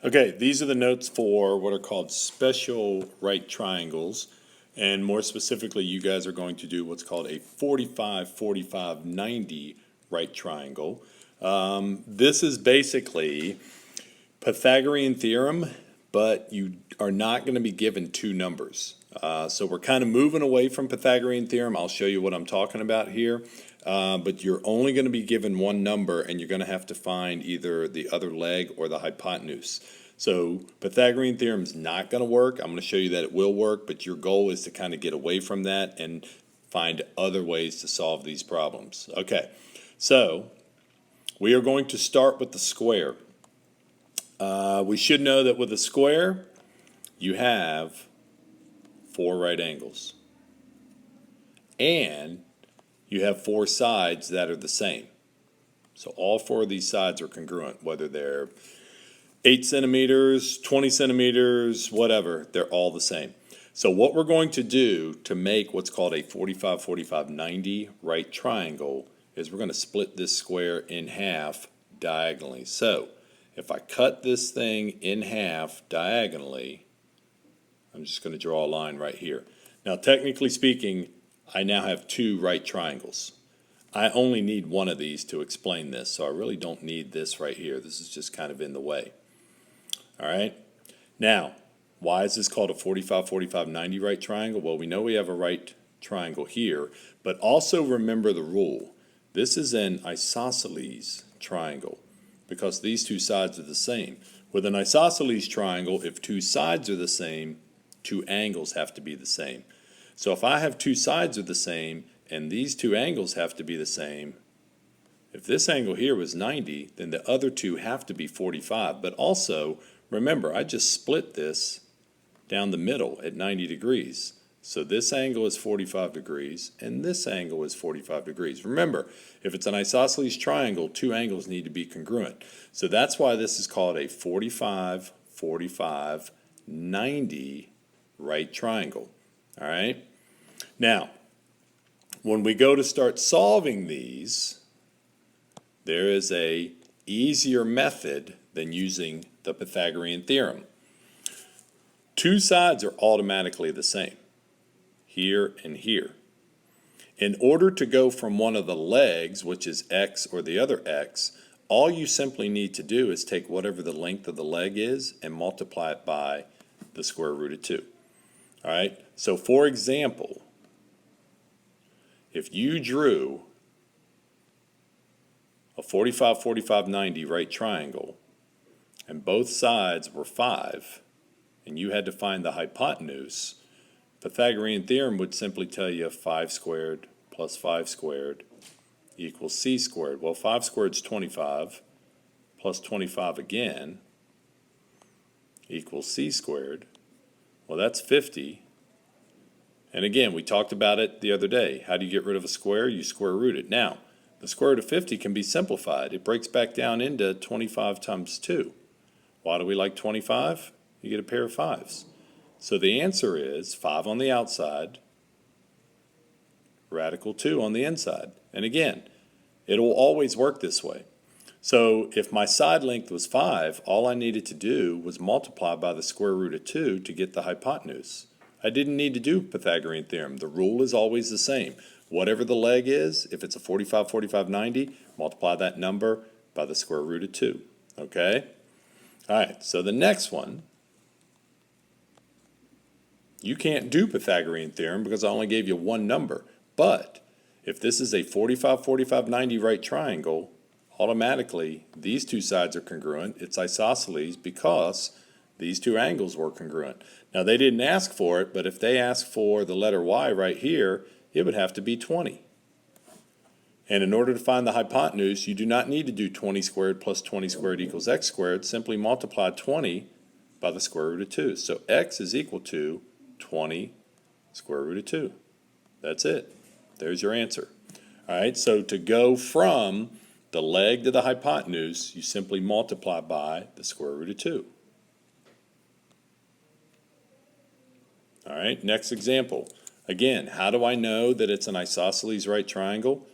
Okay, these are the notes for what are called special right triangles. And more specifically, you guys are going to do what's called a 45, 45, 90 right triangle. This is basically Pythagorean theorem, but you are not going to be given two numbers. So we're kind of moving away from Pythagorean theorem. I'll show you what I'm talking about here. But you're only going to be given one number, and you're going to have to find either the other leg or the hypotenuse. So Pythagorean theorem is not going to work. I'm going to show you that it will work, but your goal is to kind of get away from that and find other ways to solve these problems. Okay, so we are going to start with the square. We should know that with a square, you have 4 right angles. And you have 4 sides that are the same. So all 4 of these sides are congruent, whether they're 8 centimeters, 20 centimeters, whatever, they're all the same. So what we're going to do to make what's called a 45, 45, 90 right triangle is we're going to split this square in half diagonally. So if I cut this thing in half diagonally, I'm just going to draw a line right here. Now, technically speaking, I now have 2 right triangles. I only need one of these to explain this, so I really don't need this right here. This is just kind of in the way. All right? Now, why is this called a 45, 45, 90 right triangle? Well, we know we have a right triangle here, but also remember the rule. This is an isosceles triangle because these 2 sides are the same. With an isosceles triangle, if 2 sides are the same, 2 angles have to be the same. So if I have 2 sides are the same and these 2 angles have to be the same, if this angle here was 90, then the other 2 have to be 45. But also, remember, I just split this down the middle at 90 degrees. So this angle is 45 degrees and this angle is 45 degrees. Remember, if it's an isosceles triangle, 2 angles need to be congruent. So that's why this is called a 45, 45, 90 right triangle. All right? Now, when we go to start solving these, there is a easier method than using the Pythagorean theorem. 2 sides are automatically the same, here and here. In order to go from one of the legs, which is x or the other x, all you simply need to do is take whatever the length of the leg is and multiply it by the square root of 2. All right, so for example, if you drew a 45, 45, 90 right triangle and both sides were 5 and you had to find the hypotenuse, Pythagorean theorem would simply tell you 5 squared plus 5 squared equals c squared. Well, 5 squared is 25 plus 25 again equals c squared. Well, that's 50. And again, we talked about it the other day. How do you get rid of a square? You square root it. Now, the square root of 50 can be simplified. It breaks back down into 25 times 2. Why do we like 25? You get a pair of 5s. So the answer is 5 on the outside, radical 2 on the inside. And again, it will always work this way. So if my side length was 5, all I needed to do was multiply by the square root of 2 to get the hypotenuse. I didn't need to do Pythagorean theorem. The rule is always the same. Whatever the leg is, if it's a 45, 45, 90, multiply that number by the square root of 2. Okay? All right, so the next one, you can't do Pythagorean theorem because I only gave you one number. But if this is a 45, 45, 90 right triangle, automatically these 2 sides are congruent. It's isosceles because these 2 angles were congruent. Now, they didn't ask for it, but if they asked for the letter y right here, it would have to be 20. And in order to find the hypotenuse, you do not need to do 20 squared plus 20 squared equals x squared. Simply multiply 20 by the square root of 2. So x is equal to 20 square root of 2. That's it. There's your answer. All right, so to go from the leg to the hypotenuse, you simply multiply by the square root of 2. All right, next example. Again, how do I know that it's an isosceles right triangle?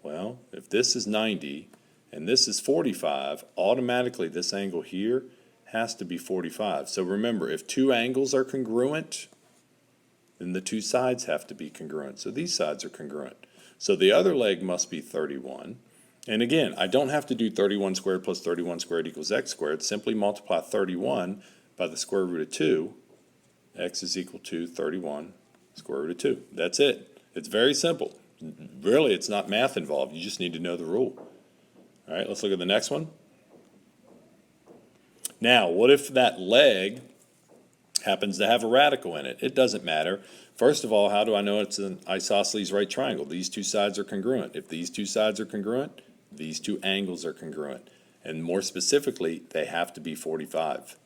Well, if this is 90 and this is 45, automatically this angle here has to be 45. So remember, if two angles are congruent, then the two sides have to be congruent. So these sides are congruent. So the other leg must be 31. And again, I don't have to do 31 squared plus 31 squared equals x squared. Simply multiply 31 by the square root of 2. X is equal to 31 square root of 2. That's it. It's very simple. Really, it's not math involved. You just need to know the rule. All right, let's look at the next one. Now, what if that leg happens to have a radical in it? It doesn't matter. First of all, how do I know it's an isosceles right triangle? These two sides are congruent. If these two sides are congruent, these two angles are congruent. And more specifically, they have to be 45.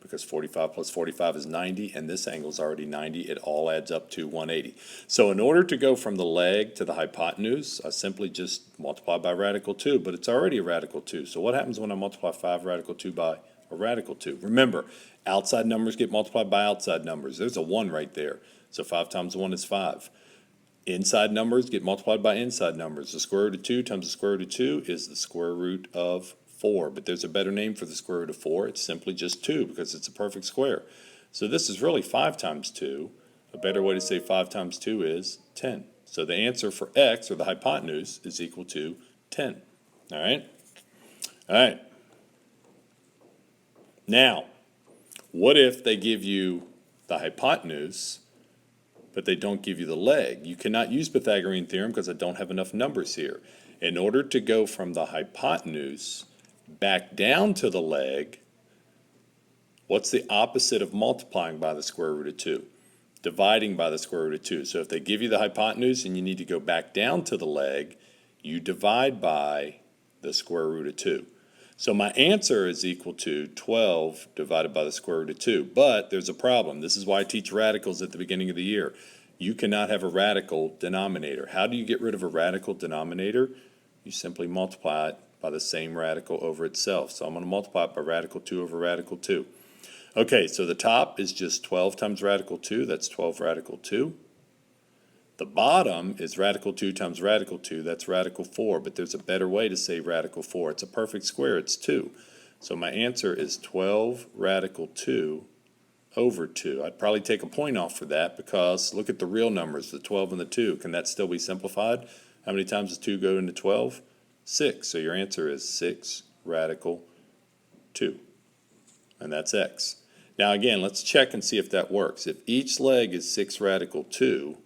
Because 45 plus 45 is 90, and this angle is already 90. It all adds up to 180. So in order to go from the leg to the hypotenuse, I simply just multiply by radical 2, but it's already a radical 2. So what happens when I multiply 5 radical 2 by a radical 2? Remember, outside numbers get multiplied by outside numbers. There's a 1 right there. So 5 times 1 is 5. Inside numbers get multiplied by inside numbers. The square root of 2 times the square root of 2 is the square root of 4, but there's a better name for the square root of 4. It's simply just 2 because it's a perfect square. So this is really 5 times 2. A better way to say 5 times 2 is 10. So the answer for x, or the hypotenuse, is equal to 10. All right? All right. Now, what if they give you the hypotenuse, but they don't give you the leg? You cannot use Pythagorean theorem because I don't have enough numbers here. In order to go from the hypotenuse back down to the leg, what's the opposite of multiplying by the square root of 2? Dividing by the square root of 2. So if they give you the hypotenuse and you need to go back down to the leg, you divide by the square root of 2. So my answer is equal to 12 divided by the square root of 2. But there's a problem. This is why I teach radicals at the beginning of the year. You cannot have a radical denominator. How do you get rid of a radical denominator? You simply multiply it by the same radical over itself. So I'm going to multiply it by radical 2 over radical 2. Okay, so the top is just 12 times radical 2. That's 12 radical 2. The bottom is radical 2 times radical 2. That's radical 4. But there's a better way to say radical 4. It's a perfect square. It's 2. So my answer is 12 radical 2 over 2. I'd probably take a point off for that because look at the real numbers, the 12 and the 2. Can that still be simplified? How many times does 2 go into 12? 6. So your answer is 6 radical 2. And that's x. Now again, let's check and see if that works. If each leg is 6 radical 2,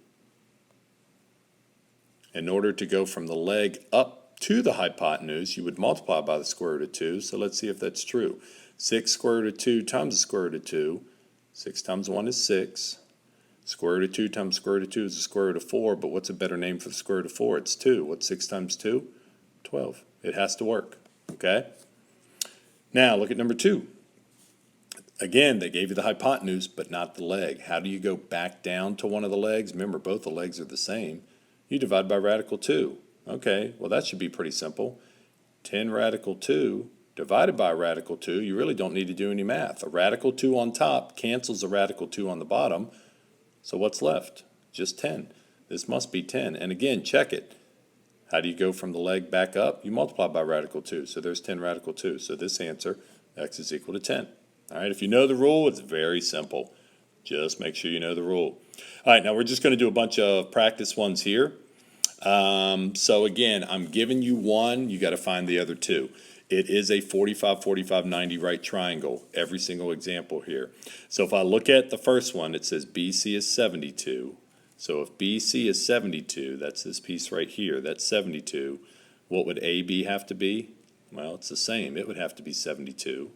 in order to go from the leg up to the hypotenuse, you would multiply by the square root of 2. So let's see if that's true. 6 square root of 2 times the square root of 2. 6 times 1 is 6. Square root of 2 times square root of 2 is the square root of 4. But what's a better name for the square root of 4? It's 2. What's 6 times 2? 12. It has to work. Okay? Now look at number 2. Again, they gave you the hypotenuse, but not the leg. How do you go back down to one of the legs? Remember, both the legs are the same. You divide by radical 2. Okay, well that should be pretty simple. 10 radical 2 divided by radical 2, you really don't need to do any math. A radical 2 on top cancels a radical 2 on the bottom. So what's left? Just 10. This must be 10. And again, check it. How do you go from the leg back up? You multiply by radical 2. So there's 10 radical 2. So this answer, x is equal to 10. All right, if you know the rule, it's very simple. Just make sure you know the rule. All right, now we're just going to do a bunch of practice ones here. So again, I'm giving you one. You got to find the other two. It is a 45, 45, 90 right triangle, every single example here. So if I look at the first one, it says BC is 72. So if BC is 72, that's this piece right here, that's 72. What would AB have to be? Well, it's the same. It would have to be 72.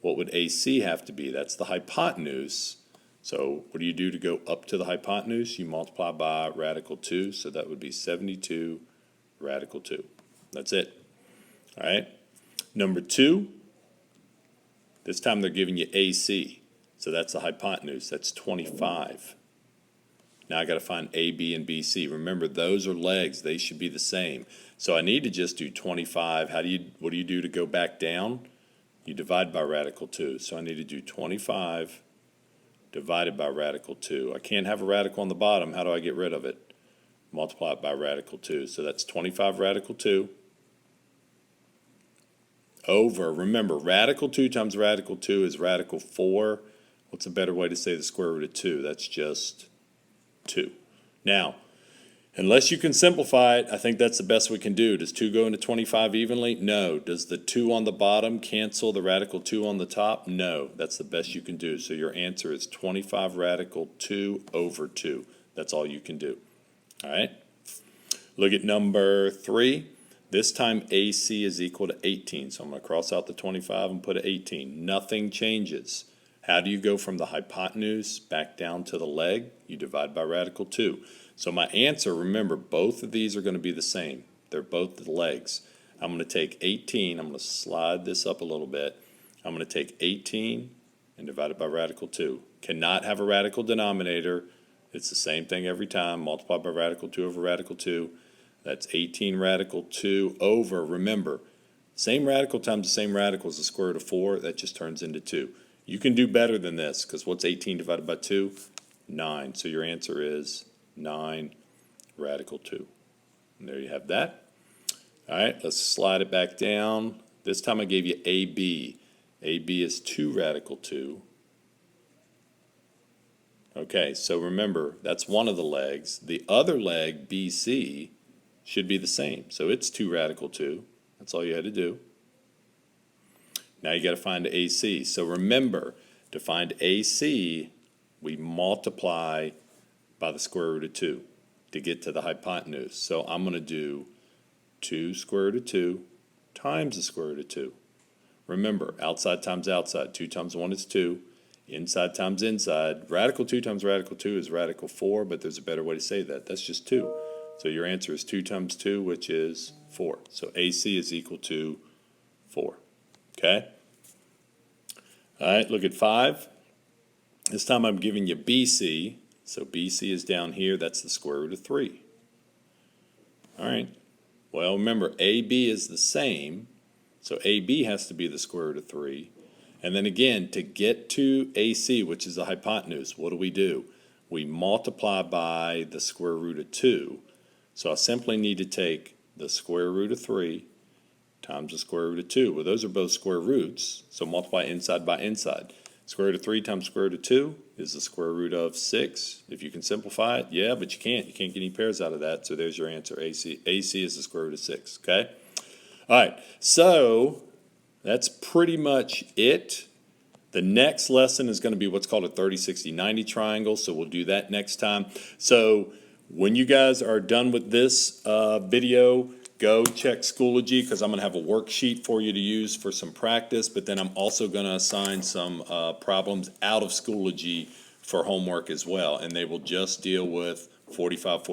What would AC have to be? That's the hypotenuse. So what do you do to go up to the hypotenuse? You multiply by radical 2, so that would be 72 radical 2. That's it. All right. Number 2, this time they're giving you AC. So that's the hypotenuse. That's 25. Now I got to find AB and BC. Remember, those are legs. They should be the same. So I need to just do 25. What do you do to go back down? You divide by radical 2. So I need to do 25 divided by radical 2. I can't have a radical on the bottom. How do I get rid of it? Multiply it by radical 2. So that's 25 radical 2 over. Remember, radical 2 times radical 2 is radical 4. What's a better way to say the square root of 2? That's just 2. Now, unless you can simplify it, I think that's the best we can do. Does 2 go into 25 evenly? No. Does the 2 on the bottom cancel the radical 2 on the top? No. That's the best you can do. So your answer is 25 radical 2 over 2. That's all you can do. All right? Look at number 3. This time AC is equal to 18. So I'm going to cross out the 25 and put an 18. Nothing changes. How do you go from the hypotenuse back down to the leg? You divide by radical 2. So my answer, remember, both of these are going to be the same. They're both the legs. I'm going to take 18. I'm going to slide this up a little bit. I'm going to take 18 and divide it by radical 2. Cannot have a radical denominator. It's the same thing every time. Multiply by radical 2 over radical 2. That's 18 radical 2 over, remember, same radical times the same radical is the square root of 4. That just turns into 2. You can do better than this, because what's 18 divided by 2? 9. So your answer is 9 radical 2. And there you have that. All right, let's slide it back down. This time I gave you AB. AB is 2 radical 2. Okay, so remember, that's one of the legs. The other leg, BC, should be the same. So it's 2 radical 2. That's all you had to do. Now you got to find AC. So remember, to find AC, we multiply by the square root of 2 to get to the hypotenuse. So I'm going to do 2 square root of 2 times the square root of 2. Remember, outside times outside. 2 times 1 is 2. Inside times inside. Radical 2 times radical 2 is radical 4, but there's a better way to say that. That's just 2. So your answer is 2 times 2, which is 4. So AC is equal to 4. Okay? All right, look at 5. This time I'm giving you BC. So BC is down here. That's the square root of 3. All right. Well, remember, AB is the same. So AB has to be the square root of 3. And then again, to get to AC, which is the hypotenuse, what do? We multiply by the square root of 2. So I simply need to take the square root of 3 times the square root of 2. Well, those are both square roots, so multiply inside by inside. Square root of 3 times square root of 2 is the square root of 6. If you can simplify it, yeah, but you can't. You can't get any pairs out of that, so there's your answer, AC. AC is the square root of 6, okay? All right, so that's pretty much it. The next lesson is going to be what's called a 30, 60, 90 triangle, so we'll do that next time. So when you guys are done with this video, go check Schoology, because I'm going to have a worksheet for you to use for some practice, but then I'm also going to assign some problems out of Schoology for homework as well, and they will just deal with 45, 45.